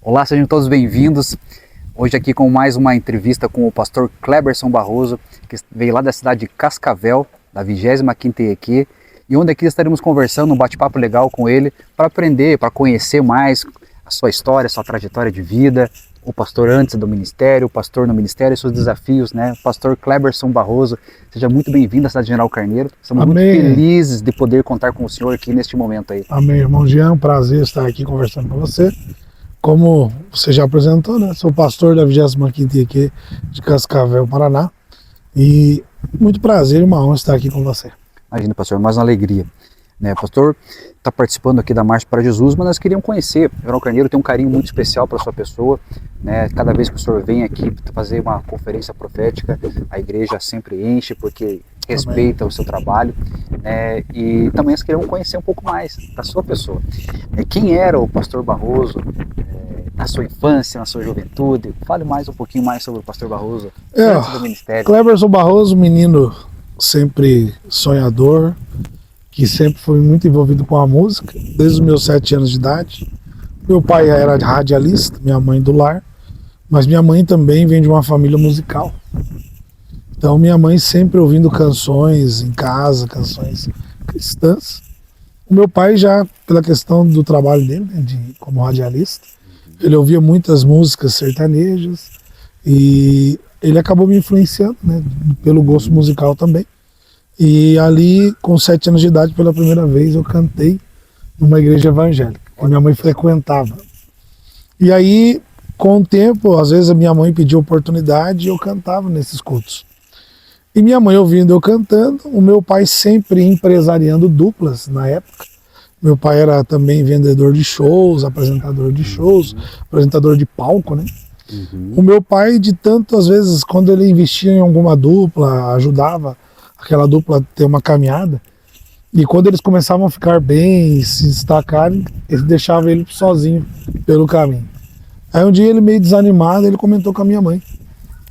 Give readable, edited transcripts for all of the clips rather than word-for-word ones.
Olá, sejam todos bem-vindos. Hoje aqui com mais uma entrevista com o pastor Cleberson Barroso, que veio lá da cidade de Cascavel, da 25ª IEQ, e onde aqui estaremos conversando, um bate-papo legal com ele, para aprender, para conhecer mais a sua história, a sua trajetória de vida, o pastor antes do ministério, o pastor no ministério e seus desafios, né? O pastor Cleberson Barroso, seja muito bem-vindo à cidade de General Carneiro. Estamos muito felizes de poder contar com o senhor aqui neste momento aí. Amém, irmão Jean, um prazer estar aqui conversando com você. Como você já apresentou, né? Sou pastor da 25ª IEQ de Cascavel, Paraná. E muito prazer e uma honra estar aqui com você. Imagina, pastor, mais uma alegria. Né, o pastor está participando aqui da Marcha para Jesus, mas nós queríamos conhecer. O General Carneiro tem um carinho muito especial para a sua pessoa. Né? Cada vez que o senhor vem aqui fazer uma conferência profética, a igreja sempre enche, porque respeita o seu trabalho. Né? E também nós queríamos conhecer um pouco mais da sua pessoa. Quem era o pastor Barroso na sua infância, na sua juventude? Fale mais um pouquinho mais sobre o pastor Barroso antes do ministério. Cleberson Barroso, menino sempre sonhador, que sempre foi muito envolvido com a música, desde os meus 7 anos de idade. Meu pai era radialista, minha mãe do lar, mas minha mãe também vem de uma família musical. Então minha mãe sempre ouvindo canções em casa, canções cristãs. O meu pai já, pela questão do trabalho dele, né, como radialista, ele ouvia muitas músicas sertanejas e ele acabou me influenciando, né, pelo gosto musical também. E ali, com 7 anos de idade, pela primeira vez, eu cantei numa igreja evangélica, que minha mãe frequentava. E aí, com o tempo, às vezes a minha mãe pedia oportunidade e eu cantava nesses cultos. E minha mãe ouvindo eu cantando, o meu pai sempre empresariando duplas na época. Meu pai era também vendedor de shows, apresentador de shows, apresentador de palco, né? O meu pai, de tanto, às vezes, quando ele investia em alguma dupla, ajudava aquela dupla ter uma caminhada, e quando eles começavam a ficar bem, se destacarem, ele deixava ele sozinho pelo caminho. Aí um dia ele, meio desanimado, ele comentou com a minha mãe: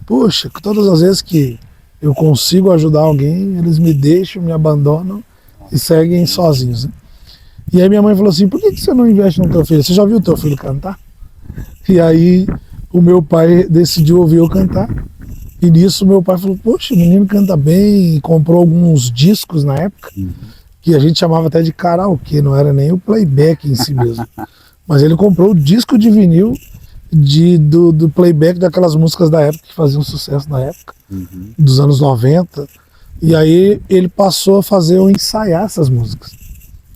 "Poxa, todas as vezes que eu consigo ajudar alguém, eles me deixam, me abandonam e seguem sozinhos, né?" E aí minha mãe falou assim: "Por que você não investe no teu filho? Você já viu o teu filho cantar?" E aí o meu pai decidiu ouvir eu cantar. E nisso meu pai falou: "Poxa, o menino canta bem", e comprou alguns discos na época, que a gente chamava até de karaokê, não era nem o playback em si mesmo. Mas ele comprou o disco de vinil do playback daquelas músicas da época, que faziam sucesso na época, dos anos 90. E aí ele passou a fazer eu ensaiar essas músicas.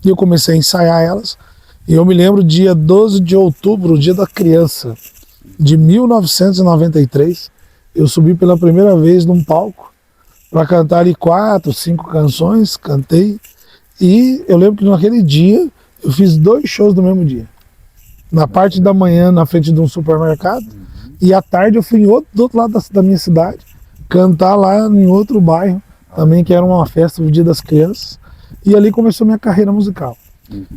E eu comecei a ensaiar elas. E eu me lembro, dia 12 de outubro, o dia da criança, de 1993, eu subi pela primeira vez num palco para cantar ali 4, 5 canções, cantei. E eu lembro que naquele dia eu fiz 2 shows no mesmo dia. Na parte da manhã, na frente de um supermercado, e à tarde eu fui do outro lado da minha cidade, cantar lá em outro bairro, também, que era uma festa do Dia das Crianças. E ali começou minha carreira musical.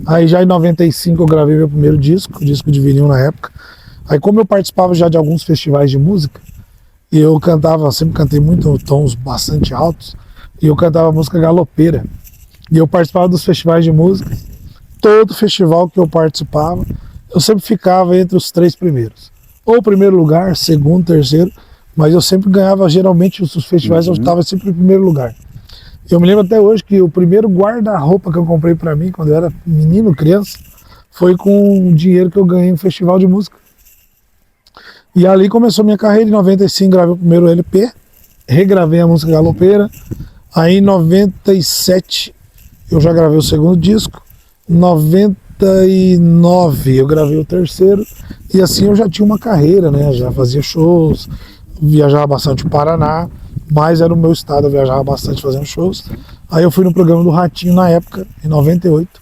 Aí já em 95 eu gravei meu primeiro disco, disco de vinil na época. Aí, como eu participava já de alguns festivais de música, e eu cantava, sempre cantei muito tons bastante altos, e eu cantava música galopeira. E eu participava dos festivais de música. Todo festival que eu participava, eu sempre ficava entre os 3 primeiros. Ou primeiro lugar, segundo, terceiro, mas eu sempre ganhava, geralmente, os festivais eu estava sempre em primeiro lugar. Eu me lembro até hoje que o primeiro guarda-roupa que eu comprei para mim, quando eu era menino, criança, foi com o dinheiro que eu ganhei no festival de música. E ali começou minha carreira. Em 95 gravei o primeiro LP, regravei a música galopeira. Aí em 97 eu já gravei o segundo disco. Em 99 eu gravei o terceiro. E assim eu já tinha uma carreira, né? Já fazia shows, viajava bastante o Paraná, mas era o meu estado, eu viajava bastante fazendo shows. Aí eu fui no programa do Ratinho na época, em 98.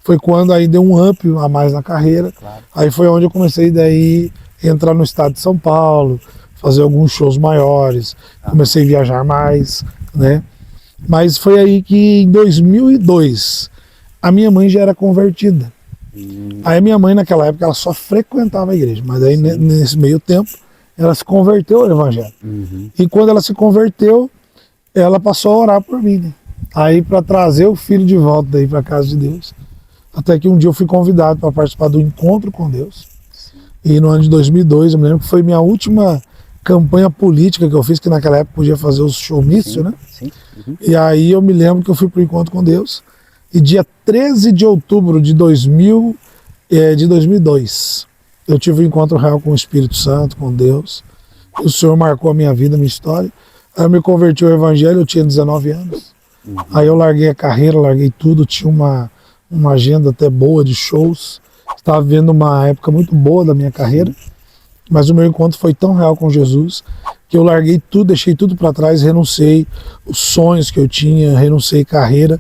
Foi quando aí deu um up a mais na carreira. Claro. Aí foi onde eu comecei daí entrar no estado de São Paulo, fazer alguns shows maiores, comecei a viajar mais, né? Mas foi aí que em 2002 a minha mãe já era convertida. Aí a minha mãe naquela época ela só frequentava a igreja, mas aí nesse meio tempo ela se converteu ao evangelho. E quando ela se converteu, ela passou a orar por mim, né? Aí para trazer o filho de volta daí para a casa de Deus. Até que um dia eu fui convidado para participar do encontro com Deus. E no ano de 2002, eu me lembro que foi minha última campanha política que eu fiz, que naquela época podia fazer os showmício, né? Sim. Uhum. E aí eu me lembro que eu fui para o encontro com Deus. E dia 13 de outubro de 2002, eu tive um encontro real com o Espírito Santo, com Deus. O Senhor marcou a minha vida, a minha história. Aí eu me converti ao Evangelho, eu tinha 19 anos. Uhum. Aí eu larguei a carreira, larguei tudo, tinha uma agenda até boa de shows. Estava vivendo uma época muito boa da minha carreira. Mas o meu encontro foi tão real com Jesus que eu larguei tudo, deixei tudo para trás, renunciei os sonhos que eu tinha, renunciei carreira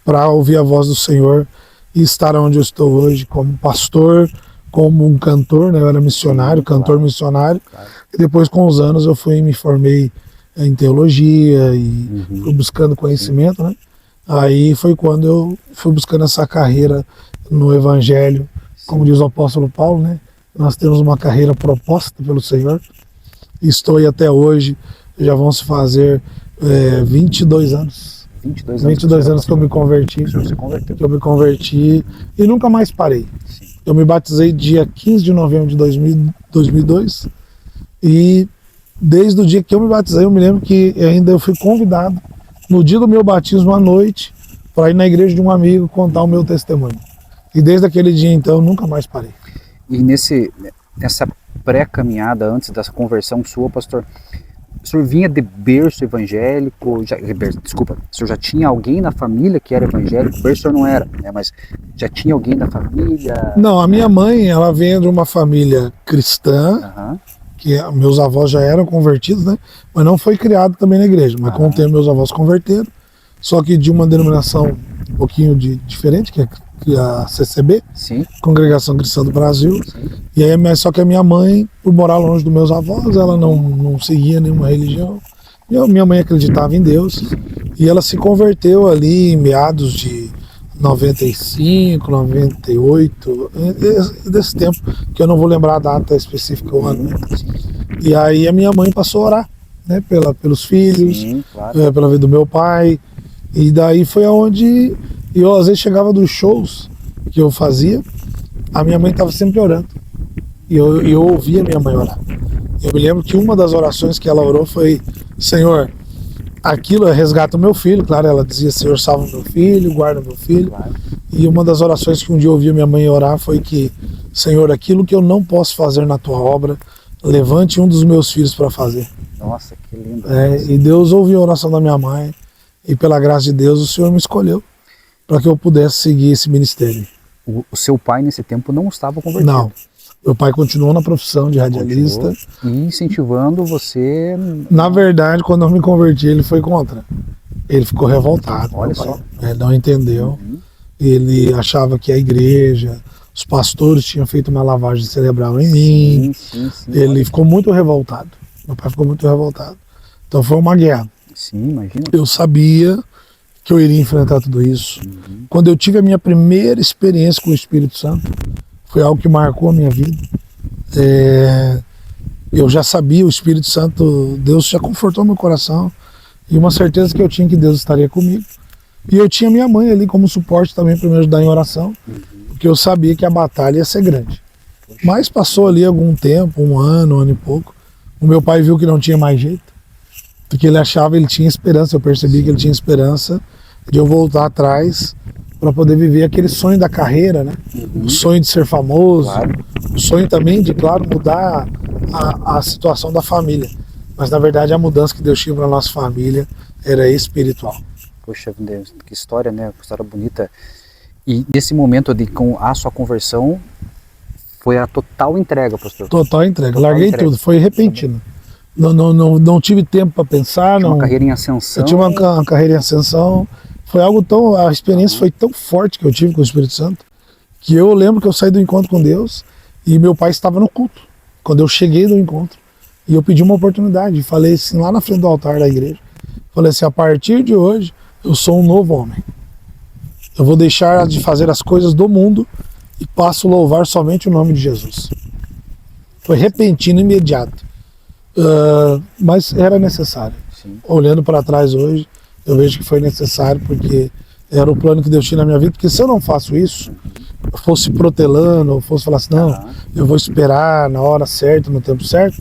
para ouvir a voz do Senhor e estar onde eu estou hoje como pastor, como um cantor, né? Eu era missionário, cantor missionário. E depois, com os anos, eu me formei em teologia e fui buscando conhecimento, né? Aí foi quando eu fui buscando essa carreira no Evangelho, como diz o apóstolo Paulo, né? Nós temos uma carreira proposta pelo Senhor. Estou aí até hoje, já vão se fazer 22 anos. 22 anos que eu me converti. Que eu me converti e nunca mais parei. Sim. Eu me batizei dia 15 de novembro de 2002 e desde o dia que eu me batizei, eu me lembro que ainda eu fui convidado no dia do meu batismo à noite para ir na igreja de um amigo contar o meu testemunho. E desde aquele dia então eu nunca mais parei. E nessa pré-caminhada, antes dessa conversão sua, pastor, o senhor vinha de berço evangélico, o senhor já tinha alguém na família que era evangélico? Berço o senhor não era, né, mas já tinha alguém na família? Não, a minha mãe, ela vem de uma família cristã, que meus avós já eram convertidos, né, mas não foi criado também na igreja, mas com o tempo meus avós converteram, só que de uma denominação um pouquinho diferente, que é a CCB, Sim. Congregação Cristã do Brasil. Sim. E aí, só que a minha mãe, por morar longe dos meus avós, ela não seguia nenhuma religião. Minha mãe acreditava em Deus e ela se converteu ali em meados de 95, 98, desse tempo, que eu não vou lembrar a data específica, o ano. E aí a minha mãe passou a orar, né, pelos filhos, Sim, claro. pela vida do meu pai. E daí foi aonde eu às vezes chegava dos shows que eu fazia, a minha mãe estava sempre orando. E eu ouvia minha mãe orar. Eu me lembro que uma das orações que ela orou foi: Senhor, aquilo resgata o meu filho. Claro, ela dizia: Senhor, salva o meu filho, guarda o meu filho. Claro. E uma das orações que um dia eu ouvi minha mãe orar foi que: Senhor, aquilo que eu não posso fazer na tua obra, levante um dos meus filhos para fazer. Nossa, que lindo. E Deus ouviu a oração da minha mãe e pela graça de Deus o Senhor me escolheu para que eu pudesse seguir esse ministério. O seu pai nesse tempo não estava convertido? Não. Meu pai continuou na profissão de radialista. E incentivando você... Na verdade, quando eu me converti, ele foi contra. Ele ficou revoltado. Olha só. Ele não entendeu. Ele achava que a igreja, os pastores tinham feito uma lavagem cerebral em mim. Sim, ele ficou muito revoltado. Meu pai ficou muito revoltado. Então foi uma guerra. Sim, imagina. Eu sabia que eu iria enfrentar tudo isso. Quando eu tive a minha primeira experiência com o Espírito Santo, foi algo que marcou a minha vida. Eu já sabia, o Espírito Santo, Deus já confortou meu coração e uma certeza que eu tinha que Deus estaria comigo. E eu tinha minha mãe ali como suporte também para me ajudar em oração, porque eu sabia que a batalha ia ser grande. Mas passou ali algum tempo, um ano e pouco, o meu pai viu que não tinha mais jeito, porque ele achava, ele tinha esperança, eu percebi que ele tinha esperança de eu voltar atrás para poder viver aquele sonho da carreira, né? O sonho de ser famoso, o sonho também de, claro, mudar a situação da família. Mas na verdade a mudança que Deus tinha para a nossa família era espiritual. Poxa, Deus, que história, né? Que história bonita. E nesse momento com a sua conversão, foi a total entrega, pastor? Total entrega. Larguei tudo, foi repentino. Não tive tempo para pensar. Tinha uma carreira em ascensão. Eu tinha uma carreira em ascensão. Foi algo tão... A experiência foi tão forte que eu tive com o Espírito Santo, que eu lembro que eu saí do encontro com Deus e meu pai estava no culto. Quando eu cheguei do encontro, e eu pedi uma oportunidade, falei assim, lá na frente do altar da igreja, falei assim: a partir de hoje, eu sou um novo homem. Eu vou deixar de fazer as coisas do mundo e passo a louvar somente o nome de Jesus. Foi repentino, imediato. Mas era necessário. Sim. Olhando para trás hoje, eu vejo que foi necessário, porque era o plano que Deus tinha na minha vida, porque se eu não faço isso, fosse protelando, ou fosse falar assim, não, eu vou esperar na hora certa, no tempo certo,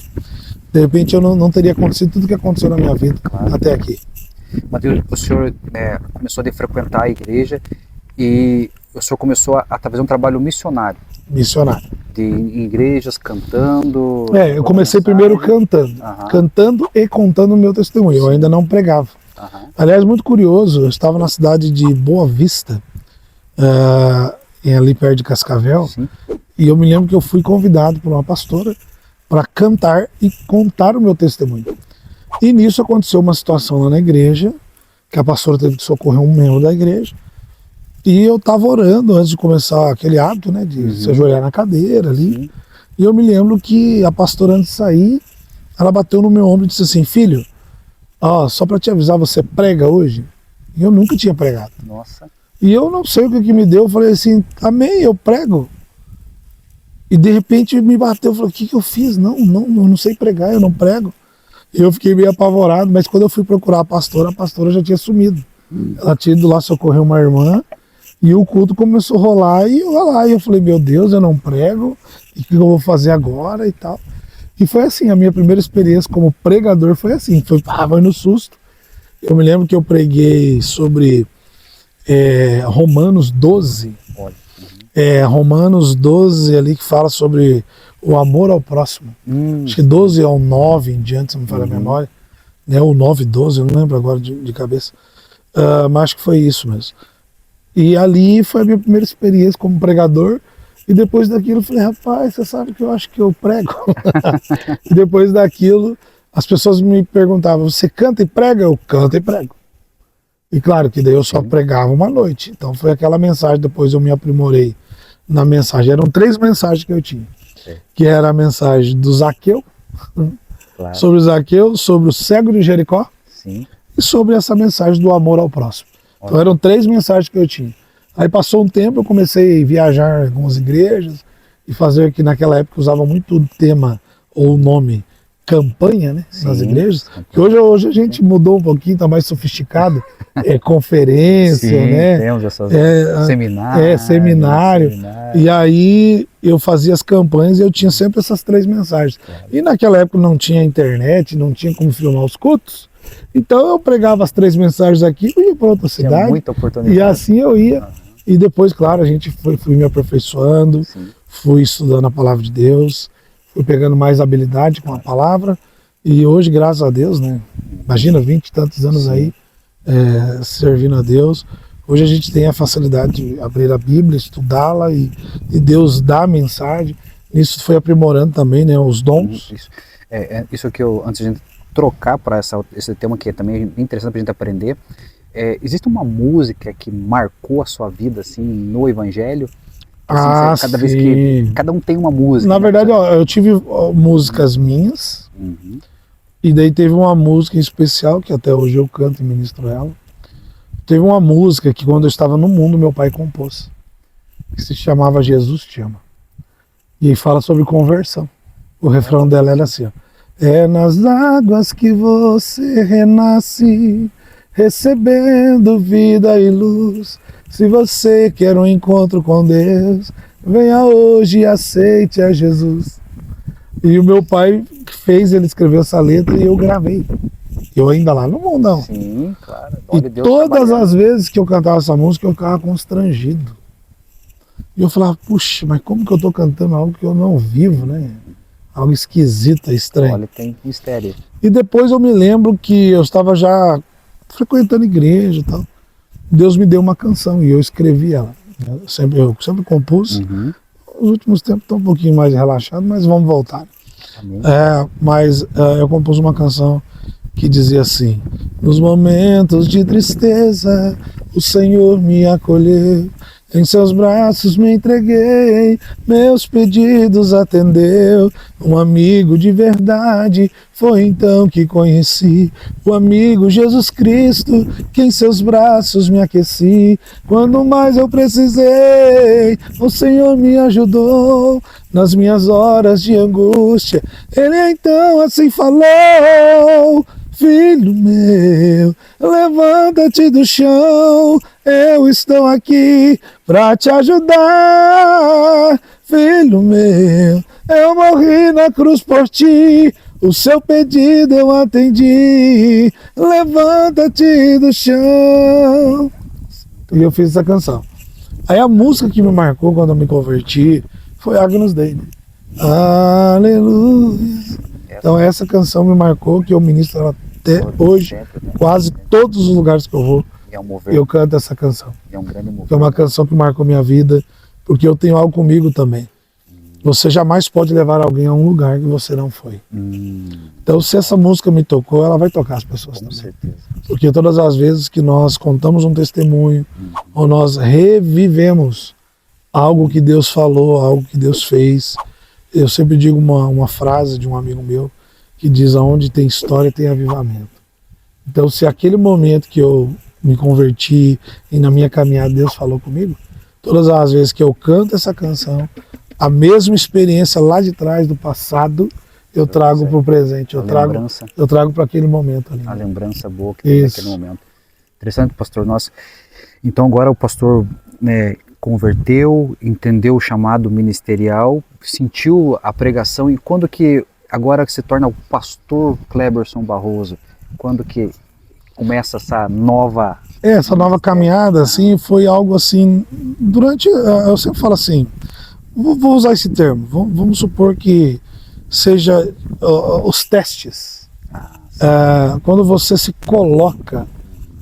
de repente eu não teria acontecido tudo que aconteceu na minha vida até aqui. Mateus, o senhor começou a frequentar a igreja e o senhor começou a fazer um trabalho missionário. Missionário. Em igrejas, cantando. Eu comecei primeiro cantando e contando o meu testemunho. Eu ainda não pregava. Aliás, muito curioso, eu estava na cidade de Boa Vista, ali perto de Cascavel, e eu me lembro que eu fui convidado por uma pastora para cantar e contar o meu testemunho. E nisso aconteceu uma situação lá na igreja, que a pastora teve que socorrer um membro da igreja, e eu estava orando antes de começar aquele hábito, né, de se ajoelhar na cadeira ali. E eu me lembro que a pastora, antes de sair, ela bateu no meu ombro e disse assim, filho, só para te avisar, você prega hoje? E eu nunca tinha pregado. Nossa. E eu não sei o que me deu, eu falei assim, amém, eu prego. E de repente me bateu, eu falei, o que eu fiz? Não sei pregar, eu não prego. E eu fiquei meio apavorado, mas quando eu fui procurar a pastora já tinha sumido. Ela tinha ido lá socorrer uma irmã, e o culto começou a rolar, e eu falei, meu Deus, eu não prego, e o que eu vou fazer agora e tal. E foi assim, a minha primeira experiência como pregador foi assim, foi no susto. Eu me lembro que eu preguei sobre Romanos 12, Romanos 12 ali que fala sobre o amor ao próximo. Acho que 12 ao 9 em diante, se não me falha a memória, né? Ou 9, 12, eu não lembro agora de cabeça, mas acho que foi isso mesmo. E ali foi a minha primeira experiência como pregador. E depois daquilo eu falei, rapaz, você sabe que eu acho que eu prego. E depois daquilo as pessoas me perguntavam, você canta e prega? Eu canto e prego. E claro que daí eu só pregava uma noite. Então foi aquela mensagem, depois eu me aprimorei na mensagem. Eram 3 mensagens que eu tinha. Que era a mensagem do Zaqueu, sobre o Zaqueu, sobre o cego de Jericó, e sobre essa mensagem do amor ao próximo. Então eram 3 mensagens que eu tinha. Aí passou um tempo, eu comecei a viajar em algumas igrejas e fazer, que naquela época usava muito o tema ou o nome campanha, né, nas igrejas, que hoje a gente mudou um pouquinho, está mais sofisticado, conferência, né, temos essas seminário, e aí eu fazia as campanhas e eu tinha sempre essas 3 mensagens. E naquela época não tinha internet, não tinha como filmar os cultos, então eu pregava as 3 mensagens aqui e ia para outra cidade, muita oportunidade. E assim eu ia. E depois, claro, a gente fui me aperfeiçoando, fui estudando a palavra de Deus, fui pegando mais habilidade com a palavra, e hoje, graças a Deus, né, imagina, 20 e tantos anos aí, servindo a Deus, hoje a gente tem a facilidade de abrir a Bíblia, estudá-la, e Deus dá a mensagem. Isso foi aprimorando também, né, os dons. Isso que eu, antes de a gente trocar para esse tema que é também interessante para a gente aprender, existe uma música que marcou a sua vida assim no Evangelho? Assim, cada vez que cada um tem uma música. Na verdade, eu tive músicas minhas, e daí teve uma música em especial que até hoje eu canto e ministro ela. Teve uma música que quando eu estava no mundo meu pai compôs, que se chamava Jesus Te Ama. E aí fala sobre conversão. O refrão dela era assim, é nas águas que você renasce, recebendo vida e luz. Se você quer um encontro com Deus, venha hoje e aceite a Jesus. E o meu pai fez, ele escreveu essa letra e eu gravei. Eu ainda lá no mundão. Sim, claro. E todas as vezes que eu cantava essa música, eu ficava constrangido. E eu falava, puxa, mas como que eu tô cantando algo que eu não vivo, né? Algo esquisito, estranho. Olha, tem mistério. E depois eu me lembro que eu estava já frequentando igreja e tal. Deus me deu uma canção e eu escrevi ela. Eu sempre compus. Nos últimos tempos estou um pouquinho mais relaxado, mas vamos voltar. Mas eu compus uma canção que dizia assim: nos momentos de tristeza, o Senhor me acolheu. Em seus braços me entreguei, meus pedidos atendeu. Um amigo de verdade foi então que conheci, o amigo Jesus Cristo, que em seus braços me aqueci. Quando mais eu precisei, o Senhor me ajudou. Nas minhas horas de angústia, Ele então assim falou: Filho meu, levanta-te do chão, eu estou aqui para te ajudar. Filho meu, eu morri na cruz por ti, o seu pedido eu atendi. Levanta-te do chão. E eu fiz essa canção. Aí a música que me marcou quando eu me converti foi Agnus Dei. Aleluia. Então essa canção me marcou, que eu ministro ela até hoje, quase todos os lugares que eu vou, eu canto essa canção. É um grande mover. É uma canção que marcou minha vida, porque eu tenho algo comigo também. Você jamais pode levar alguém a um lugar que você não foi. Então se essa música me tocou, ela vai tocar as pessoas também. Com certeza. Porque todas as vezes que nós contamos um testemunho, ou nós revivemos algo que Deus falou, algo que Deus fez, eu sempre digo uma frase de um amigo meu, que diz: aonde tem história tem avivamento. Então se aquele momento que eu me converti e na minha caminhada Deus falou comigo, todas as vezes que eu canto essa canção, a mesma experiência lá de trás, do passado, eu trago para o presente, eu trago para aquele momento ali. A lembrança boa que tem naquele momento. Interessante, pastor. Então agora o pastor, né, converteu, entendeu o chamado ministerial, sentiu a pregação, e quando que agora que se torna o pastor Cleberson Barroso, quando que começa essa nova caminhada, assim, foi algo assim, eu sempre falo assim, vou usar esse termo, vamos supor que seja os testes. Quando você se coloca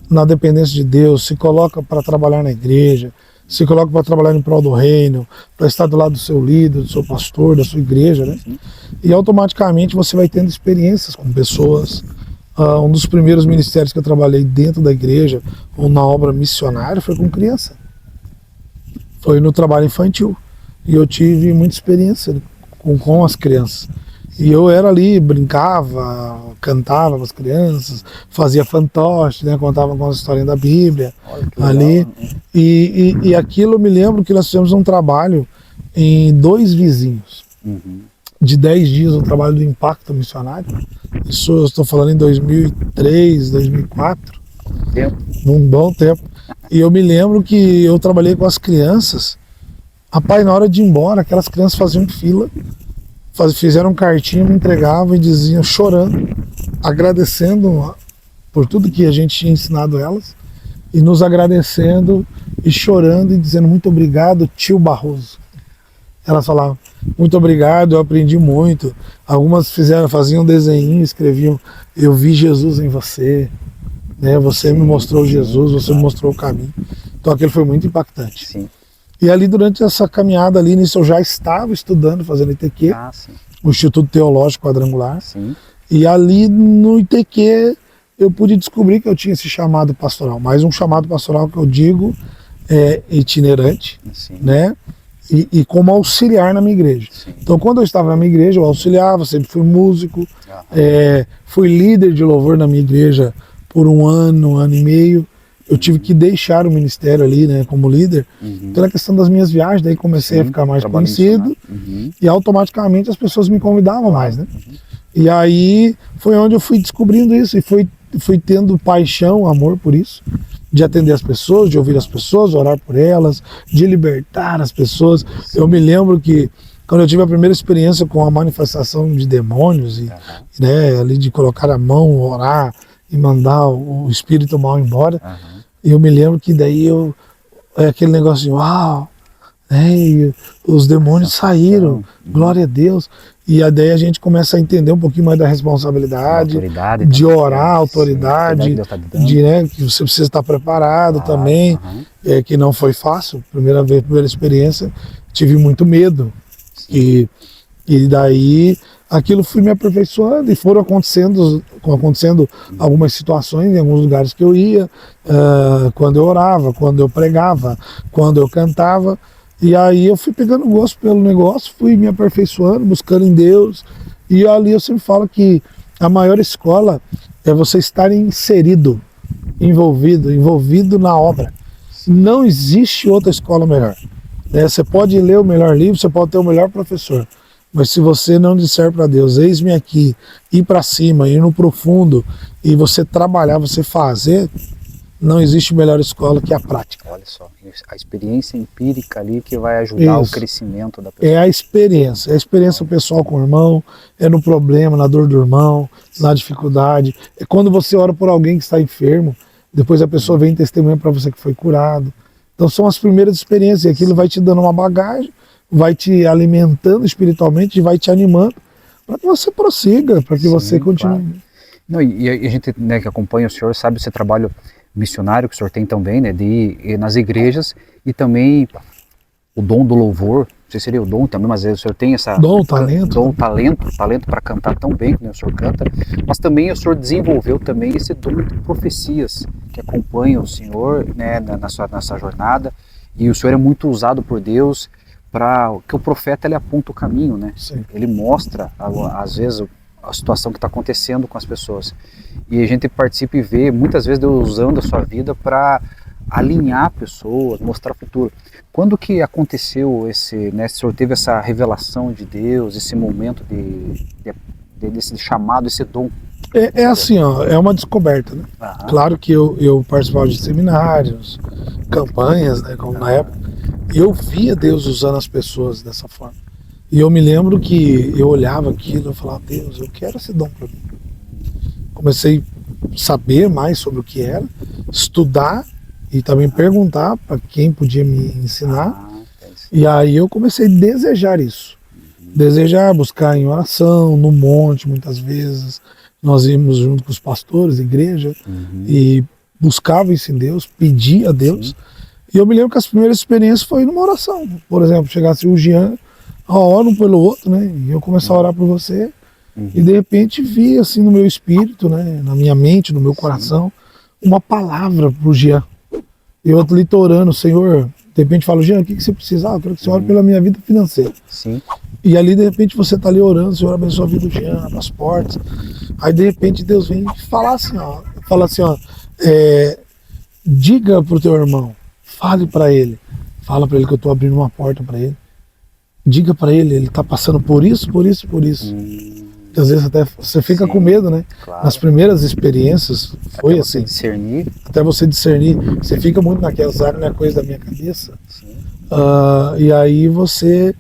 na dependência de Deus, se coloca para trabalhar na igreja, se coloca para trabalhar em prol do reino, para estar do lado do seu líder, do seu pastor, da sua igreja, né? E automaticamente você vai tendo experiências com pessoas. Um dos primeiros ministérios que eu trabalhei dentro da igreja, ou na obra missionária, foi com criança. Foi no trabalho infantil. E eu tive muita experiência com as crianças. E eu era ali, brincava, cantava com as crianças, fazia fantoche, né, contava com as histórias da Bíblia ali. E aquilo eu me lembro que nós fizemos um trabalho em 2 vizinhos. De 10 dias, um trabalho do impacto missionário. Isso eu estou falando em 2003, 2004. Um bom tempo. E eu me lembro que eu trabalhei com as crianças. Rapaz, na hora de ir embora, aquelas crianças faziam fila, fizeram cartinha, me entregavam e diziam, chorando, agradecendo por tudo que a gente tinha ensinado elas, e nos agradecendo e chorando e dizendo: muito obrigado, tio Barroso. Elas falavam: muito obrigado, eu aprendi muito. Algumas faziam desenho, escreviam: eu vi Jesus em você, né? Você me mostrou Jesus, você me mostrou o caminho. Então aquilo foi muito impactante. Sim. E ali, durante essa caminhada ali, nisso eu já estava estudando, fazendo ITQ, o Instituto Teológico Quadrangular. Sim. E ali no ITQ eu pude descobrir que eu tinha esse chamado pastoral, mas um chamado pastoral que eu digo é itinerante, né? E como auxiliar na minha igreja. Sim. Então quando eu estava na minha igreja, eu auxiliava, sempre fui músico, fui líder de louvor na minha igreja por um ano e meio. Eu tive que deixar o ministério ali, né, como líder, pela questão das minhas viagens, daí comecei a ficar mais conhecido, e automaticamente as pessoas me convidavam mais, né? E aí foi onde eu fui descobrindo isso, e fui tendo paixão, amor por isso, de atender as pessoas, de ouvir as pessoas, orar por elas, de libertar as pessoas. Eu me lembro que quando eu tive a primeira experiência com a manifestação de demônios, né, ali de colocar a mão, orar e mandar o espírito mal embora, eu me lembro que daí aquele negócio de uau, né, e os demônios saíram, glória a Deus. E daí a gente começa a entender um pouquinho mais da responsabilidade, de orar, autoridade, né, que você precisa estar preparado também, que não foi fácil. Primeira experiência, tive muito medo. E daí aquilo fui me aperfeiçoando, e foram acontecendo algumas situações em alguns lugares que eu ia, quando eu orava, quando eu pregava, quando eu cantava. E aí eu fui pegando gosto pelo negócio, fui me aperfeiçoando, buscando em Deus. E ali eu sempre falo que a maior escola é você estar inserido, envolvido na obra. Não existe outra escola melhor. Você pode ler o melhor livro, você pode ter o melhor professor, Mas se você não disser para Deus, eis-me aqui, ir para cima, ir no profundo, e você trabalhar, você fazer, não existe melhor escola que a prática. Olha só, a experiência empírica ali que vai ajudar o Isso. crescimento da pessoa. É a experiência pessoal com o irmão, é no problema, na dor do irmão, na dificuldade. É quando você ora por alguém que está enfermo, depois a pessoa vem testemunhar para você que foi curado. Então são as primeiras experiências, e aquilo vai te dando uma bagagem, vai te alimentando espiritualmente e vai te animando para que você prossiga, para que você continue. Claro. Não, e a gente, né, que acompanha o senhor sabe esse trabalho missionário que o senhor tem também, né, de ir nas igrejas, e também o dom do louvor. Não sei se seria o dom também, mas o senhor tem essa talento para cantar tão bem como o senhor canta, mas também o senhor desenvolveu também esse dom de profecias que acompanha o senhor, né, nessa jornada, e o senhor é muito usado por Deus para que o profeta ele aponta o caminho, né? Sim. Ele mostra às vezes a situação que está acontecendo com as pessoas, e a gente participa e vê muitas vezes Deus usando a sua vida para alinhar pessoas, mostrar futuro. Quando que aconteceu esse, né, o senhor teve essa revelação de Deus, esse momento desse chamado, esse dom? É assim, ó, é uma descoberta, né? Aham. Claro que eu participava de seminários, campanhas, né, como na época, e eu via Deus usando as pessoas dessa forma. E eu me lembro que eu olhava aquilo e falava, Deus, eu quero esse dom para mim. Comecei a saber mais sobre o que era, estudar e também perguntar para quem podia me ensinar. E aí eu comecei a desejar isso. Desejar, buscar em oração, no monte, muitas vezes. Nós íamos junto com os pastores, igreja, e buscava isso em Deus, pedia a Deus. Sim. E eu me lembro que as primeiras experiências foi numa oração. Por exemplo, chegasse o Jean, ora um pelo outro, né? E eu começava a orar por você. E de repente vi assim no meu espírito, né? Na minha mente, no meu coração, uma palavra pro Jean. E eu ali tô orando, Senhor, de repente falo, Jean, o que você precisa? Eu quero que você ore pela minha vida financeira. Sim. E ali de repente você tá ali orando, Senhor, abençoa a vida do Jean, abra as portas. Aí de repente Deus vem falar assim, ó, diga pro teu irmão, fale para ele, fala para ele que eu tô abrindo uma porta para ele. Diga para ele tá passando por isso, por isso, por isso. Porque às vezes até você fica com medo, né? Claro. Nas primeiras experiências foi até assim. Discernir. Até você discernir. Você fica muito naquelas áreas, não é coisa da minha cabeça. E aí você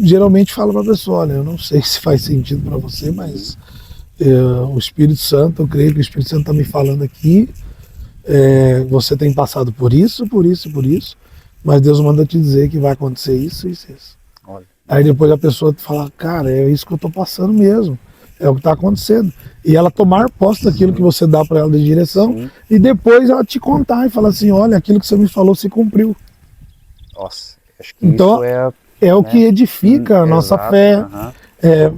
geralmente fala para a pessoa, olha, eu não sei se faz sentido para você, mas o Espírito Santo, eu creio que o Espírito Santo está me falando aqui, você tem passado por isso, por isso, por isso, mas Deus manda te dizer que vai acontecer isso, isso, isso. Olha. Aí depois a pessoa fala, cara, é isso que eu tô passando mesmo, é o que está acontecendo. E ela tomar posse daquilo que você dá para ela de direção, e depois ela te contar e falar assim, olha, aquilo que você me falou se cumpriu. Nossa, acho que então, isso é o que edifica a nossa fé.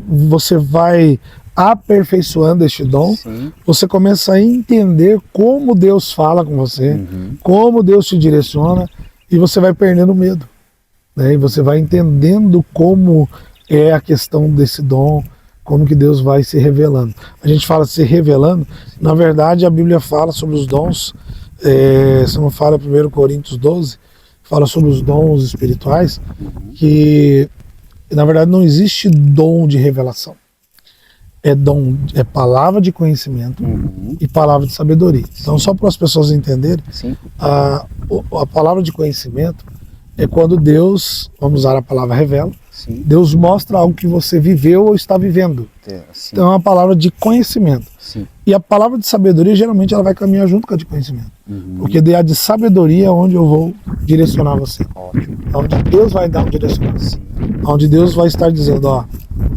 Você vai aperfeiçoando este dom, você começa a entender como Deus fala com você, como Deus te direciona, e você vai perdendo medo. Né? E você vai entendendo como é a questão desse dom, como que Deus vai se revelando. A gente fala se revelando, na verdade a Bíblia fala sobre os dons, se não fala 1 Coríntios 12, fala sobre os dons espirituais, que na verdade não existe dom de revelação. É palavra de conhecimento e palavra de sabedoria. Então, só para as pessoas entenderem, a palavra de conhecimento é quando Deus, vamos usar a palavra revela, Deus mostra algo que você viveu ou está vivendo. Então é uma palavra de conhecimento. E a palavra de sabedoria, geralmente, ela vai caminhar junto com a de conhecimento. Porque a de sabedoria é onde eu vou direcionar você. Onde Deus vai dar um direcionamento. Onde Deus vai estar dizendo, ó,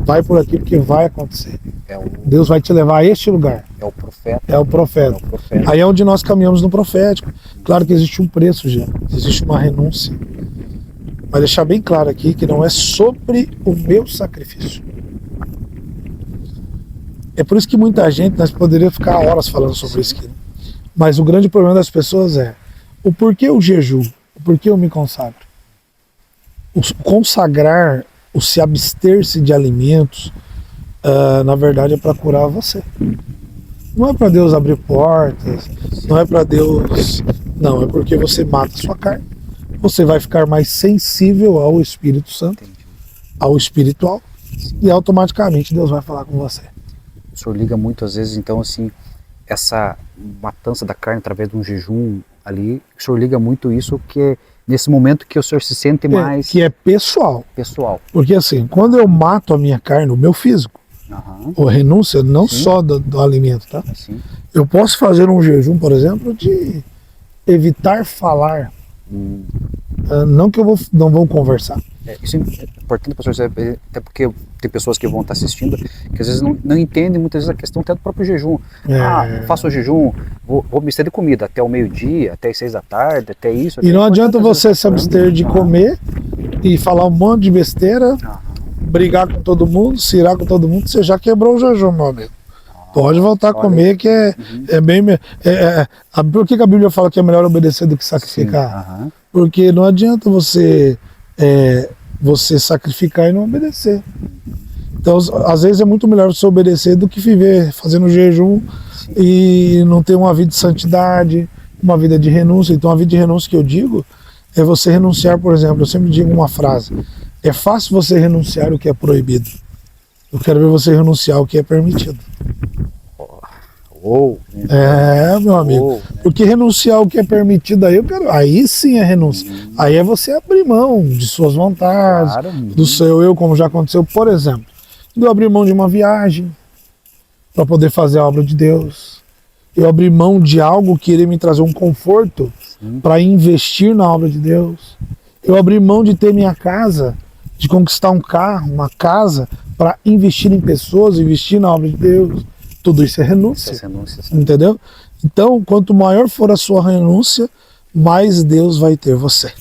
vai por aqui porque vai acontecer. Deus vai te levar a este lugar. É o profeta. É o profeta. Aí é onde nós caminhamos no profético. Claro que existe um preço já, existe uma renúncia. Mas deixar bem claro aqui que não é sobre o meu sacrifício. É por isso que muita gente, nós poderíamos ficar horas falando sobre isso aqui. Mas o grande problema das pessoas é o porquê o jejum, o porquê eu me consagro. O consagrar, o se abster-se de alimentos, na verdade é para curar você. Não é para Deus abrir portas, não é para Deus... Não, é porque você mata a sua carne. Você vai ficar mais sensível ao Espírito Santo, ao espiritual, e automaticamente Deus vai falar com você. O senhor liga muito, às vezes, então, assim, essa matança da carne através de um jejum ali, o senhor liga muito isso, que é nesse momento que o senhor se sente mais Que é pessoal. pessoal. Porque assim, quando eu mato a minha carne, o meu físico, Aham, ou renúncia, não Sim. só do alimento, tá? assim. Eu posso fazer um jejum, por exemplo, de evitar falar. Não que não vou conversar. Isso é importante para o senhor saber, até porque tem pessoas que vão estar assistindo que às vezes não entendem muitas vezes a questão até do próprio jejum. Eu faço o jejum, vou me abster de comida até o meio-dia, até as 6 da tarde, até isso. E não adianta às vezes, você se abster de comer e falar um monte de besteira, brigar com todo mundo, se irar com todo mundo, você já quebrou o jejum, meu amigo. Pode voltar a comer, que é bem. Por que a Bíblia fala que é melhor obedecer do que sacrificar? Porque não adianta você sacrificar e não obedecer. Então, às vezes é muito melhor você obedecer do que viver fazendo jejum e não ter uma vida de santidade, uma vida de renúncia. Então, a vida de renúncia que eu digo é você renunciar, por exemplo, eu sempre digo uma frase: é fácil você renunciar o que é proibido. Eu quero ver você renunciar o que é permitido. Meu amigo. Porque renunciar o que é permitido aí sim é renúncia. Aí é você abrir mão de suas vontades, do seu eu, como já aconteceu. Por exemplo, eu abri mão de uma viagem para poder fazer a obra de Deus. Eu abri mão de algo que iria me trazer um conforto para investir na obra de Deus. Eu abri mão de ter minha casa, de conquistar um carro, uma casa, para investir em pessoas, investir na obra de Deus. Tudo isso é renúncia. Entendeu? Então, quanto maior for a sua renúncia, mais Deus vai ter você.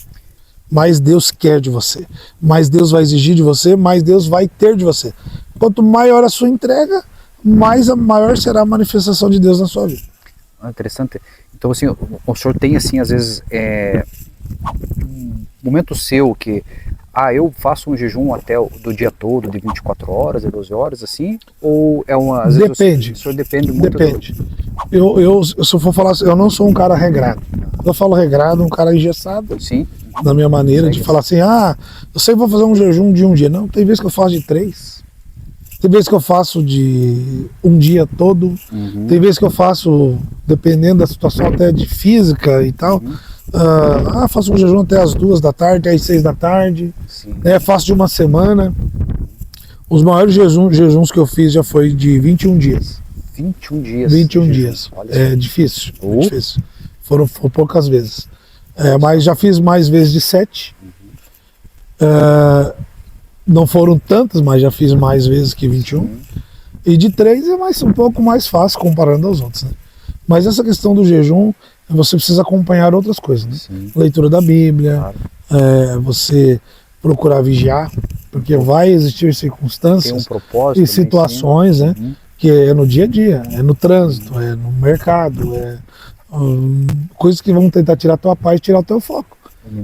Mais Deus quer de você. Mais Deus vai exigir de você, mais Deus vai ter de você. Quanto maior a sua entrega, maior será a manifestação de Deus na sua vida. Interessante. Então, assim, o senhor tem, assim, às vezes, um momento seu que eu faço um jejum do dia todo, de 24 horas, de 12 horas, assim? Ou é uma... Às vezes depende. O senhor depende muito. Depende. Se eu for falar assim, eu não sou um cara regrado. Quando eu falo regrado, um cara engessado. Sim. Da minha maneira de falar assim, eu sei que vou fazer um jejum de um dia. Não, tem vezes que eu faço de 3. Tem vezes que eu faço de um dia todo. Tem vezes que eu faço, dependendo da situação até de física e tal, faço um jejum até as 2 da tarde, até as 6 da tarde. Faço de uma semana. Os maiores jejuns que eu fiz já foi de 21 dias. 21 dias? 21 dias. É difícil. É difícil. Foram poucas vezes. Mas já fiz mais vezes de 7. Não foram tantas, mas já fiz mais vezes que 21. E de 3 é um pouco mais fácil comparando aos outros. Né? Mas essa questão do jejum, você precisa acompanhar outras coisas. Né? Leitura da Bíblia, você procurar vigiar, porque vai existir circunstâncias e situações, né, que é no dia a dia, é no trânsito, é no mercado, coisas que vão tentar tirar a tua paz, tirar o teu foco.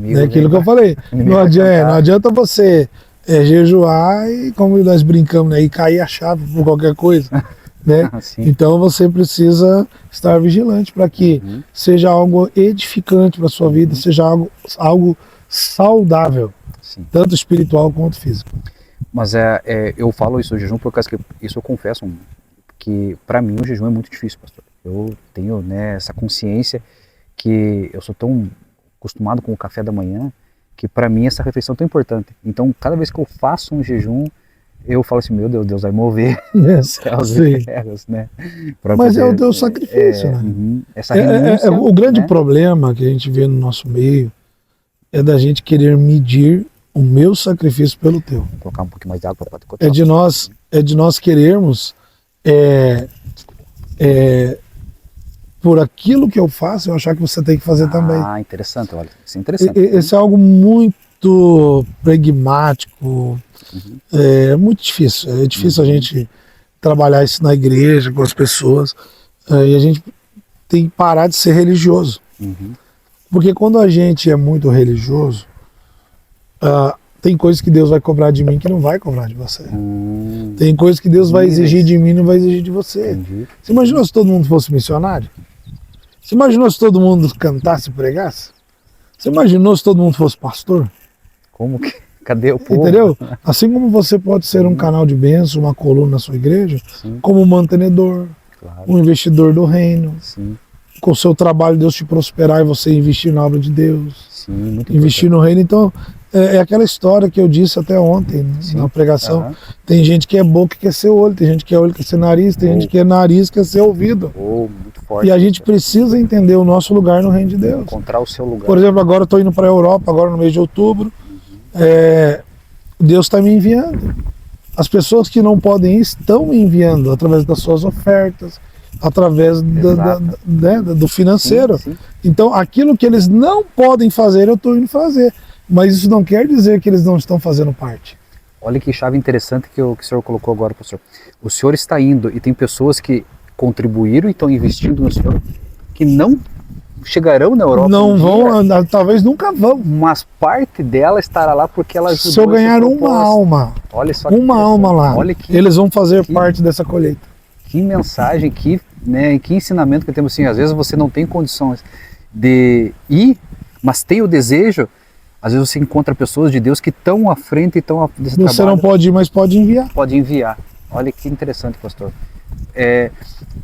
É aquilo que eu falei. Não adianta você jejuar e, como nós brincamos, né, e cair a chave por qualquer coisa. Né? Então você precisa estar vigilante para que seja algo edificante para a sua vida, seja algo saudável, tanto espiritual quanto físico. Mas eu falo isso do jejum por causa que isso eu confesso que para mim o jejum é muito difícil, pastor. Eu tenho, né, essa consciência que eu sou tão acostumado com o café da manhã que para mim essa refeição é tão importante. Então cada vez que eu faço um jejum eu falo assim, meu Deus, Deus vai mover céus e terras, né? Mas é o teu sacrifício, né? Essa renúncia, o grande problema que a gente vê no nosso meio é da gente querer medir o meu sacrifício pelo teu. Vou colocar um pouquinho mais de água para poder cortar. É de nós querermos por aquilo que eu faço, eu achar que você tem que fazer também. Interessante, olha. Isso é interessante. Esse é algo muito pragmático. É muito difícil. É difícil a gente trabalhar isso na igreja, com as pessoas. E a gente tem que parar de ser religioso. Porque quando a gente é muito religioso, tem coisas que Deus vai cobrar de mim que não vai cobrar de você. Tem coisas que Deus vai exigir de mim e não vai exigir de você. Você imaginou se todo mundo fosse missionário? Você imaginou se todo mundo cantasse e pregasse? Você imaginou se todo mundo fosse pastor? Como que? Cadê o povo? Entendeu? Assim como você pode ser um canal de bênção, uma coluna na sua igreja, Sim, como um mantenedor, claro. um investidor do reino, Sim, com o seu trabalho Deus te prosperar e você investir na obra de Deus, sim, muito investir no reino. Então, é aquela história que eu disse até ontem, né, Sim. na pregação. Aham. Tem gente que é boca que quer ser olho, tem gente que é olho que quer ser nariz, tem gente que é nariz que quer ser ouvido. Muito forte. E a gente precisa entender o nosso lugar no reino de Deus. Encontrar o seu lugar. Por exemplo, agora eu estou indo para a Europa, agora no mês de outubro. Deus está me enviando. As pessoas que não podem ir estão me enviando através das suas ofertas, através do financeiro. Sim, sim. Então, aquilo que eles não podem fazer, eu estou indo fazer. Mas isso não quer dizer que eles não estão fazendo parte. Olha que chave interessante que o senhor colocou agora, pastor. O senhor está indo e tem pessoas que contribuíram e estão investindo no senhor que não chegarão na Europa. Não vão, talvez nunca vão. Mas parte dela estará lá porque ela ajudou. Se eu ganhar esse uma propósito. alma, Olha só que uma alma lá, Olha que, eles vão fazer parte dessa colheita. Que mensagem, que ensinamento que temos assim. Às vezes você não tem condições de ir, mas tem o desejo. Às vezes você encontra pessoas de Deus que estão à frente e estão desse Você trabalho. não pode ir, mas pode enviar. Pode enviar. Olha que interessante, pastor.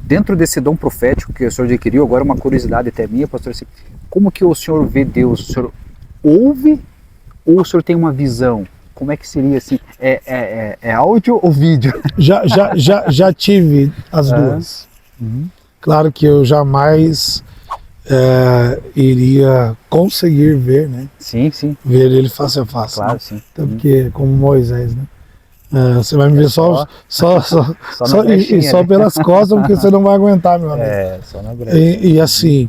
Dentro desse dom profético que o senhor adquiriu, agora uma curiosidade até minha, pastor, assim, como que o senhor vê Deus? O senhor ouve ou o senhor tem uma visão? Como é que seria assim? É áudio ou vídeo? Já tive as duas. Uhum. Claro que eu jamais iria conseguir ver, né? Sim, sim. Ver ele face a face. Claro, né? sim. Até porque, como Moisés, né? Você vai me ver só pelas costas, porque você não vai aguentar, meu amigo. Só na brecha. E assim,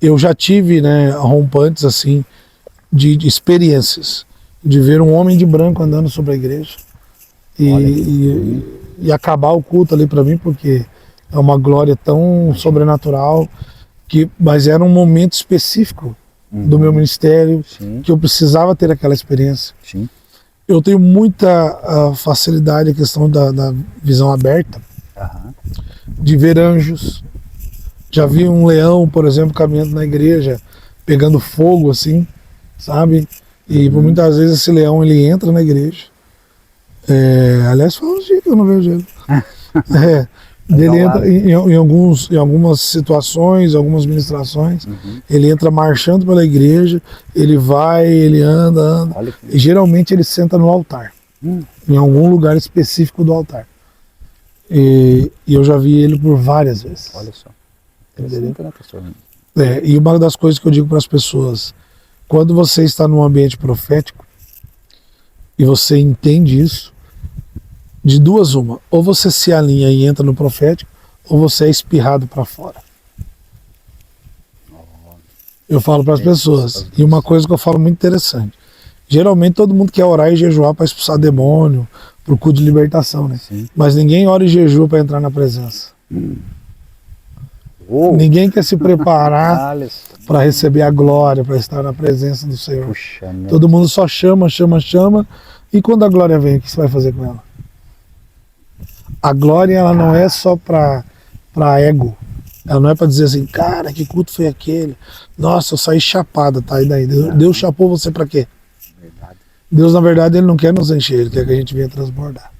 eu já tive, né, rompantes assim, de experiências, de ver um homem de branco andando sobre a igreja e acabar o culto ali para mim, porque é uma glória tão sobrenatural, mas era um momento específico do meu ministério, Sim. que eu precisava ter aquela experiência. Sim. Eu tenho muita facilidade na questão da visão aberta, Aham. de ver anjos. Já vi um leão, por exemplo, caminhando na igreja, pegando fogo assim, sabe? E por muitas vezes esse leão ele entra na igreja. Aliás, faz uns dias que eu não vejo ele. Ele entra em algumas situações, algumas ministrações, ele entra marchando pela igreja, ele vai, ele anda. E geralmente ele senta no altar, em algum lugar específico do altar. E eu já vi ele por várias vezes. Olha só. Interessante, né, pastor? E uma das coisas que eu digo para as pessoas, quando você está num ambiente profético e você entende isso, de duas uma, ou você se alinha e entra no profético, ou você é espirrado para fora. Eu falo para as pessoas, e uma coisa que eu falo muito interessante, geralmente todo mundo quer orar e jejuar para expulsar demônio, para o culto de libertação, né? Sim. Mas ninguém ora e jejua para entrar na presença. Ninguém quer se preparar para receber a glória, para estar na presença do Senhor. Puxa, todo mundo só chama, e quando a glória vem, o que você vai fazer com ela? A glória, ela não é só para ego. Ela não é para dizer assim, cara, que culto foi aquele? Nossa, eu saí chapada, tá? E daí? Deus chapou você para quê? Verdade. Deus, na verdade, ele não quer nos encher, ele quer que a gente venha transbordar.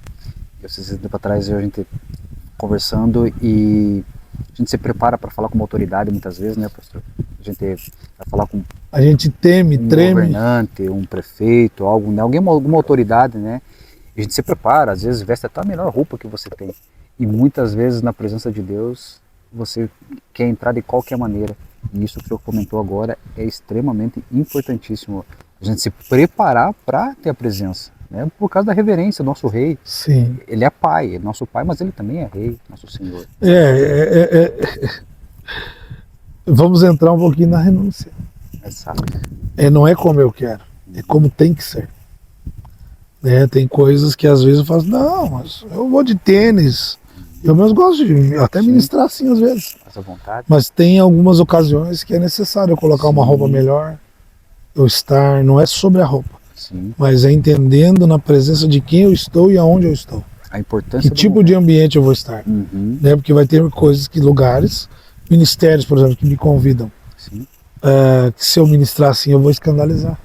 Esses tempos atrás, a gente conversando e a gente se prepara para falar com uma autoridade muitas vezes, né, pastor? A gente vai falar com a gente teme, treme. Governante, um prefeito, alguma autoridade, né? A gente se prepara, às vezes veste até a melhor roupa que você tem. E muitas vezes na presença de Deus, você quer entrar de qualquer maneira. E isso que o senhor comentou agora é extremamente importantíssimo. A gente se preparar para ter a presença, né? Por causa da reverência, nosso rei. Sim. Ele é pai, é nosso pai, mas ele também é rei, nosso Senhor. Vamos entrar um pouquinho na renúncia. Exato. Não é como eu quero, é como tem que ser. Tem coisas que às vezes eu falo, não, mas eu vou de tênis. Eu mesmo gosto de até ministrar assim às vezes. Essa vontade. Mas tem algumas ocasiões que é necessário eu colocar uma roupa melhor, eu estar, não é sobre a roupa, mas é entendendo na presença de quem eu estou e aonde eu estou. A importância que tipo de ambiente eu vou estar. Né? Porque vai ter coisas lugares, ministérios, por exemplo, que me convidam. Que se eu ministrar assim eu vou escandalizar.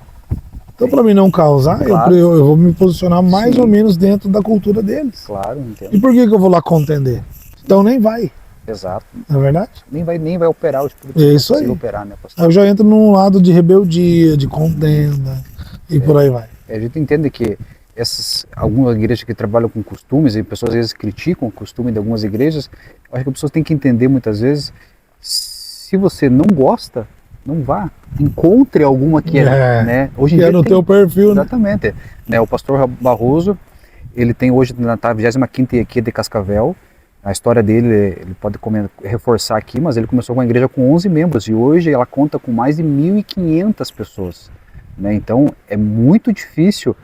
Então, para mim não causar, Claro. eu vou me posicionar mais Sim. ou menos dentro da cultura deles. Claro, E entendo. por que eu vou lá contender? Então nem vai, Exato. não é verdade? Nem vai operar o Espírito É Santo. isso aí. Não consiga operar, né, pastor? Aí eu já entro num lado de rebeldia, de contenda e por aí vai. A gente entende que algumas igrejas que trabalham com costumes, e pessoas às vezes criticam o costume de algumas igrejas, eu acho que as pessoas têm que entender muitas vezes, se você não gosta, não vá. Encontre alguma que é, né? Hoje em Que dia é no tem, teu perfil, né? exatamente. Né, o pastor Barroso, ele tem hoje na 25ª EQ de Cascavel. A história dele, ele pode reforçar aqui, mas ele começou com uma igreja com 11 membros e hoje ela conta com mais de 1.500 pessoas. Né? Então é muito difícil,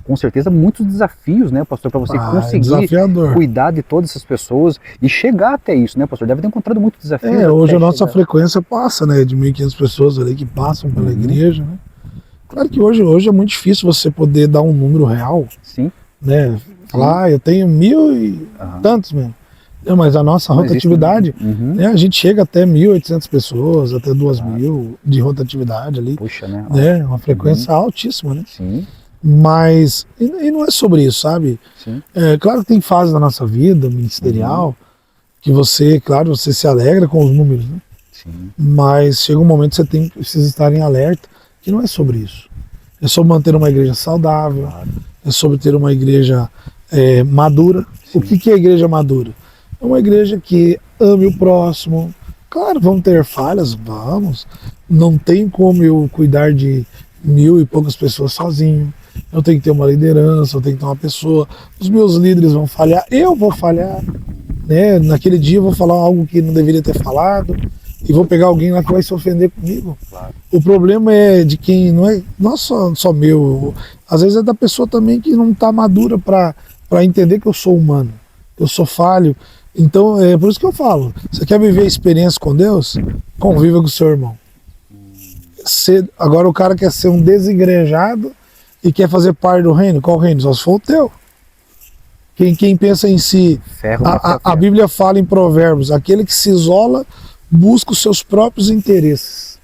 com certeza, muitos desafios, né, pastor, para você conseguir desafiador. cuidar de todas essas pessoas e chegar até isso, né, pastor? Deve ter encontrado muitos desafios. Hoje até a nossa chegar. frequência passa, né, de 1.500 pessoas ali que passam pela Uhum. igreja, né? Claro que hoje é muito difícil você poder dar um número real, Sim. né? Falar, eu tenho 1.000 e tantos mesmo. Não, mas a nossa Não existe, rotatividade, uhum. né, a gente chega até 1.800 pessoas, até 2.000 de rotatividade ali. Puxa, né? Né? Uma frequência altíssima, né? Sim, Mas, e não é sobre isso, sabe? sim. Claro que tem fases da nossa vida ministerial que você, claro, você se alegra com os números, né? Sim. Mas chega um momento que você precisa estar em alerta, que não é sobre isso. É sobre manter uma igreja saudável, é sobre ter uma igreja madura. Sim. O que é a igreja madura? É uma igreja que ame o próximo. Claro, vamos ter falhas, vamos. Não tem como eu cuidar de 1.000 e poucas pessoas sozinho. Eu tenho que ter uma liderança, eu tenho que ter uma pessoa. Os meus líderes vão falhar, eu vou falhar. Né? Naquele dia eu vou falar algo que não deveria ter falado e vou pegar alguém lá que vai se ofender comigo. Claro. O problema é de quem não é só meu, às vezes é da pessoa também que não está madura para entender que eu sou humano, que eu sou falho. Então é por isso que eu falo, você quer viver a experiência com Deus? Conviva com o seu irmão. Agora o cara quer ser um desigrejado e quer fazer parte do reino. Qual reino? Só se for o teu. Quem pensa em si, Ferro, a Bíblia fala em Provérbios, aquele que se isola busca os seus próprios interesses.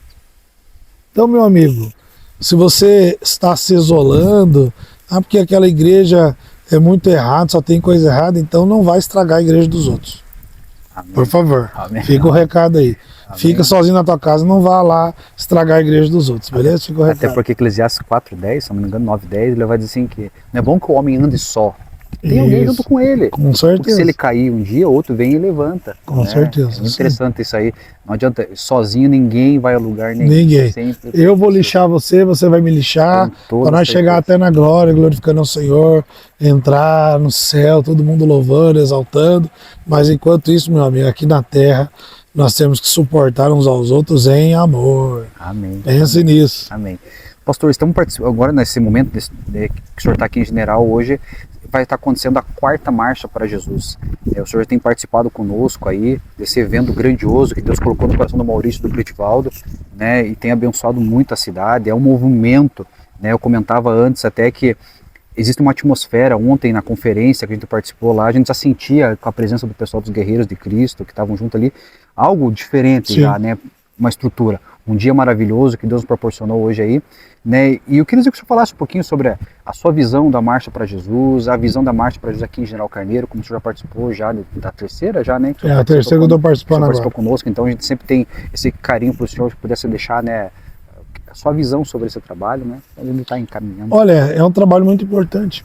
Então, meu amigo, se você está se isolando, porque aquela igreja é muito errada, só tem coisa errada, então não vai estragar a igreja dos outros. Amém. Por favor, Amém. fica o recado aí. Amém. Fica sozinho na tua casa, não vá lá estragar a igreja dos outros, beleza? Fica o recado. Até porque Eclesiastes 4:10, se não me engano, 9:10, ele vai dizer assim que não é bom que o homem ande só. Tem alguém junto com ele. Com Porque certeza. se ele cair um dia, outro vem e levanta. Com certeza, É muito interessante isso aí. Não adianta, sozinho ninguém vai a lugar nenhum. Ninguém. Sempre Eu vou lixar você, você vai me lixar, Com toda para nós chegar certeza. até na glória, glorificando ao Senhor, entrar no céu, todo mundo louvando, exaltando. Mas enquanto isso, meu amigo, aqui na terra, nós temos que suportar uns aos outros em amor. Amém. Pense nisso. Amém. Pastor, estamos participando agora nesse momento que o senhor está aqui em general hoje, vai estar acontecendo a 4ª Marcha para Jesus. O senhor tem participado conosco aí desse evento grandioso que Deus colocou no coração do Maurício do Clitivaldo, né, e tem abençoado muito a cidade. É um movimento, né? Eu comentava antes até que existe uma atmosfera. Ontem na conferência que a gente participou lá, a gente já sentia com a presença do pessoal dos Guerreiros de Cristo que estavam junto ali, algo diferente. Sim. Já, né? Uma estrutura. Um dia maravilhoso que Deus nos proporcionou hoje aí, né? E eu queria dizer que o senhor falasse um pouquinho sobre a sua visão da Marcha para Jesus, a visão da Marcha para Jesus aqui em General Carneiro, como o senhor já participou já da terceira, já, né? É a terceira que eu estou participando agora. Participou conosco, então a gente sempre tem esse carinho para o senhor, que pudesse deixar, né, a sua visão sobre esse trabalho, né? Ele está encaminhando. Olha, é um trabalho muito importante.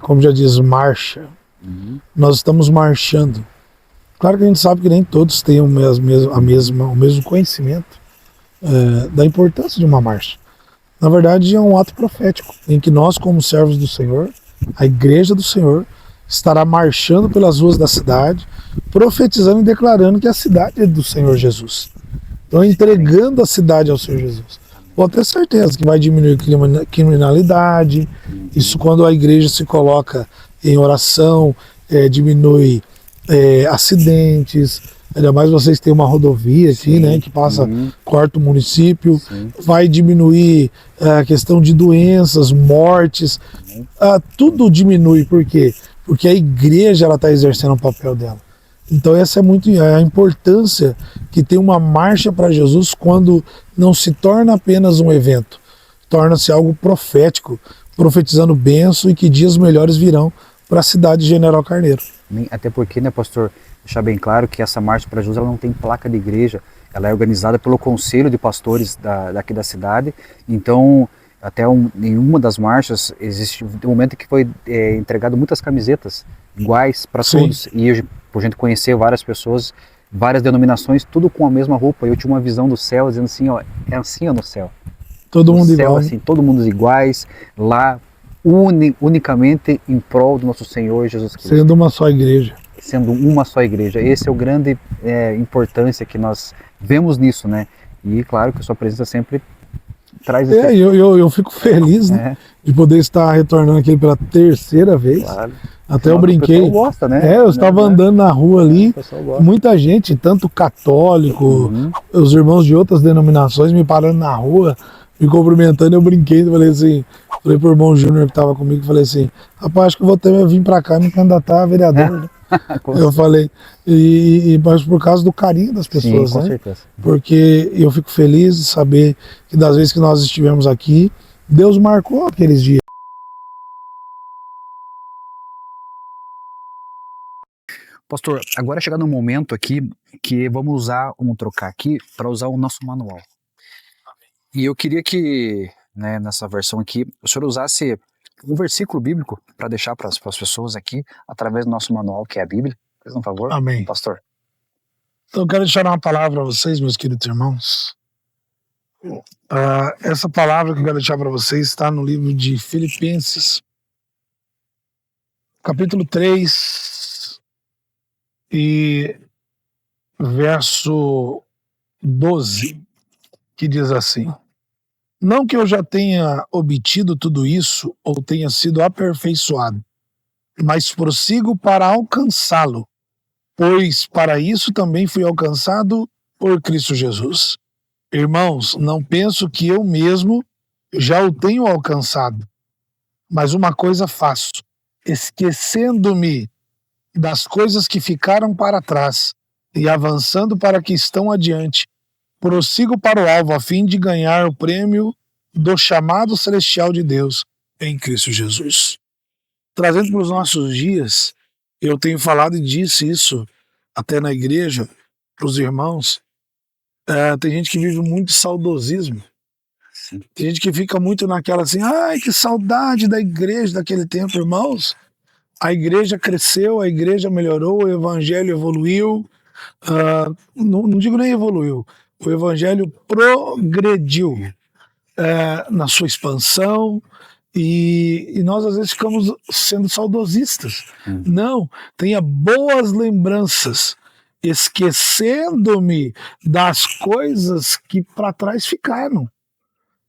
Como já diz, marcha. Nós estamos marchando. Claro que a gente sabe que nem todos têm o mesmo conhecimento da importância de uma marcha. Na verdade, é um ato profético, em que nós, como servos do Senhor, a igreja do Senhor, estará marchando pelas ruas da cidade, profetizando e declarando que a cidade é do Senhor Jesus. Então, entregando a cidade ao Senhor Jesus. Pode ter certeza que vai diminuir a criminalidade, isso quando a igreja se coloca em oração, diminui acidentes. Ainda mais vocês têm uma rodovia aqui, né, que corta o município. Sim. Vai diminuir a questão de doenças, mortes, tudo diminui. Por quê? Porque a igreja está exercendo o papel dela. Então essa é muito a importância que tem uma marcha para Jesus quando não se torna apenas um evento. torna-se algo profético, profetizando bênção e que dias melhores virão para a cidade de General Carneiro. Até porque, né, pastor, deixar bem claro que essa Marcha para Jesus ela não tem placa de igreja, ela é organizada pelo Conselho de Pastores daqui da cidade, então até em uma das marchas existe um momento que foi entregado muitas camisetas iguais para todos, e eu, por gente conhecer várias pessoas, várias denominações, tudo com a mesma roupa, e eu tinha uma visão do céu dizendo assim, ó, é assim ó, no céu. Todo mundo céu, igual. Assim, todo mundo iguais, lá unicamente em prol do nosso Senhor Jesus Cristo. Sendo uma só igreja. Sendo uma só igreja. Esse é o grande importância que nós vemos nisso, né? E claro que a sua presença sempre traz esse... eu fico feliz, né, de poder estar retornando aqui pela terceira vez. Claro. Até eu brinquei. O pessoal gosta, né? Eu estava andando na rua ali, muita gente, tanto católico, os irmãos de outras denominações me parando na rua, me cumprimentando, eu brinquei, falei pro irmão Júnior que estava comigo, falei assim, rapaz, acho que eu vou ter que vir para cá me candidatar a vereador, né? Eu falei, mas por causa do carinho das pessoas, com né? certeza. Porque eu fico feliz de saber que das vezes que nós estivemos aqui, Deus marcou aqueles dias. Pastor, agora é chegando um momento aqui que vamos trocar aqui para usar o nosso manual. E eu queria que, né, nessa versão aqui, o senhor usasse um versículo bíblico para deixar para as pessoas aqui, através do nosso manual, que é a Bíblia. Faz um favor. Amém. Pastor. Então eu quero deixar uma palavra a vocês, meus queridos irmãos. Essa palavra que eu quero deixar para vocês está no livro de Filipenses, capítulo 3, e verso 12, que diz assim: não que eu já tenha obtido tudo isso ou tenha sido aperfeiçoado, mas prossigo para alcançá-lo, pois para isso também fui alcançado por Cristo Jesus. Irmãos, não penso que eu mesmo já o tenho alcançado, mas uma coisa faço, esquecendo-me das coisas que ficaram para trás e avançando para que estão adiante, prossigo para o alvo a fim de ganhar o prêmio do chamado celestial de Deus em Cristo Jesus. Trazendo para os nossos dias, eu tenho falado e disse isso até na igreja, para os irmãos, tem gente que vive muito saudosismo. Sim. Tem gente que fica muito naquela assim, ai, que saudade da igreja daquele tempo, irmãos. A igreja cresceu, a igreja melhorou, o evangelho evoluiu, não digo nem evoluiu, o evangelho progrediu na sua expansão, e nós às vezes ficamos sendo saudosistas. Não, tenha boas lembranças, esquecendo-me das coisas que para trás ficaram,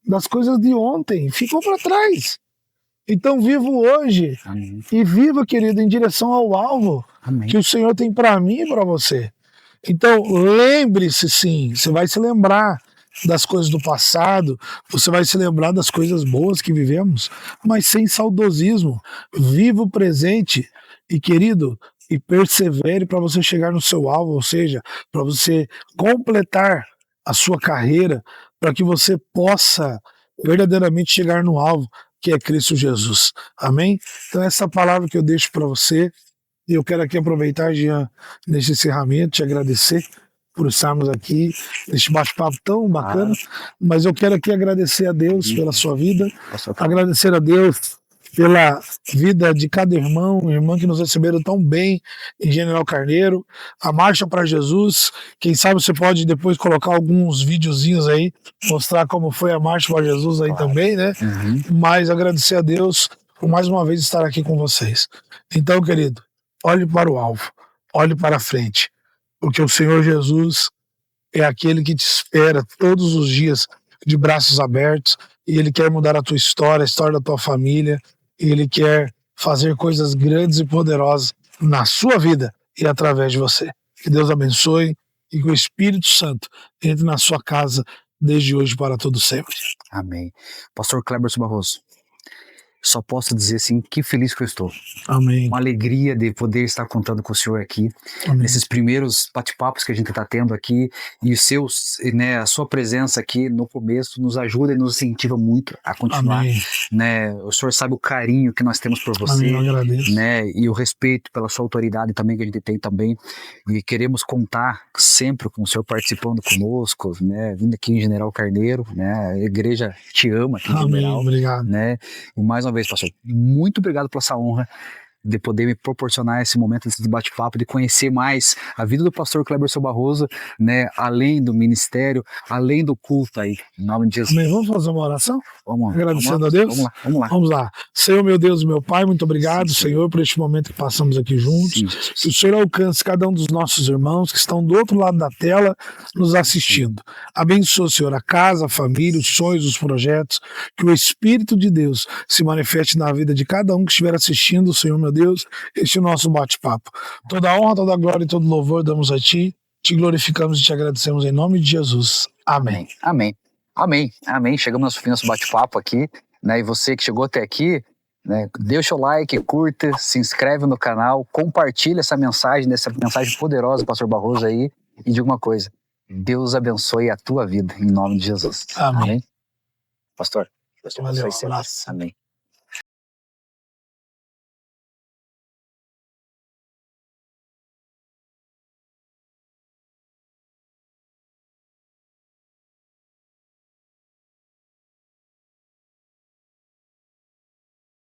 das coisas de ontem, ficou para trás. Então vivo hoje. Amém. E viva, querido, em direção ao alvo. Amém. Que o Senhor tem para mim e para você. Então lembre-se, sim, você vai se lembrar das coisas do passado, você vai se lembrar das coisas boas que vivemos, mas sem saudosismo. Viva o presente e, querido, e persevere para você chegar no seu alvo, ou seja, para você completar a sua carreira, para que você possa verdadeiramente chegar no alvo, que é Cristo Jesus. Amém? Então essa palavra que eu deixo para você, e eu quero aqui aproveitar já neste encerramento, te agradecer por estarmos aqui, neste bate-papo tão bacana, mas eu quero aqui agradecer a Deus pela sua vida, agradecer a Deus pela vida de cada irmão, irmã que nos receberam tão bem em General Carneiro, a Marcha para Jesus. Quem sabe você pode depois colocar alguns videozinhos aí, mostrar como foi a Marcha para Jesus aí também, né? Mas agradecer a Deus por mais uma vez estar aqui com vocês. Então, querido, olhe para o alvo, olhe para a frente, porque o Senhor Jesus é aquele que te espera todos os dias de braços abertos, e Ele quer mudar a tua história, a história da tua família, e Ele quer fazer coisas grandes e poderosas na sua vida e através de você. Que Deus abençoe e que o Espírito Santo entre na sua casa desde hoje para todo sempre. Amém. Pastor Cleberson Barroso, só posso dizer assim, que feliz que eu estou. Amém. Uma alegria de poder estar contando com o senhor aqui, Amém. nesses primeiros bate-papos que a gente está tendo aqui, e a sua presença aqui no começo nos ajuda e nos incentiva muito a continuar. Amém. Né? O senhor sabe o carinho que nós temos por você, Amém, eu agradeço. né? E o respeito pela sua autoridade também que a gente tem também, e queremos contar sempre com o senhor participando conosco, né? Vindo aqui em General Carneiro, né? A igreja te ama aqui em Amém, General, obrigado. né? E mais uma vez, pastor, muito obrigado pela essa honra de poder me proporcionar esse momento de bate-papo, de conhecer mais a vida do pastor Cleberson Barroso, né, além do ministério, além do culto aí, em nome de Jesus. Amém. Vamos fazer uma oração? Vamos Agradecendo lá, a Deus? Vamos lá. Vamos lá. Senhor, meu Deus, meu Pai, muito obrigado, Sim, Senhor, por este momento que passamos aqui juntos. Sim, Que o Senhor alcance cada um dos nossos irmãos que estão do outro lado da tela nos assistindo. Abençoa, Senhor, a casa, a família, os sonhos, os projetos. Que o Espírito de Deus se manifeste na vida de cada um que estiver assistindo, Senhor, meu Deus, este nosso bate-papo. Toda a honra, toda a glória e todo louvor damos a Ti. Te glorificamos e te agradecemos em nome de Jesus. Amém. Amém. Chegamos no fim do nosso bate-papo aqui, né? E você que chegou até aqui, né? Deixa o like, curta, se inscreve no canal, compartilha essa mensagem poderosa do pastor Barroso aí, e diga uma coisa: Deus abençoe a tua vida, em nome de Jesus. Amém. Pastor, Deus te abençoe sempre. Valeu, um abraço. Amém.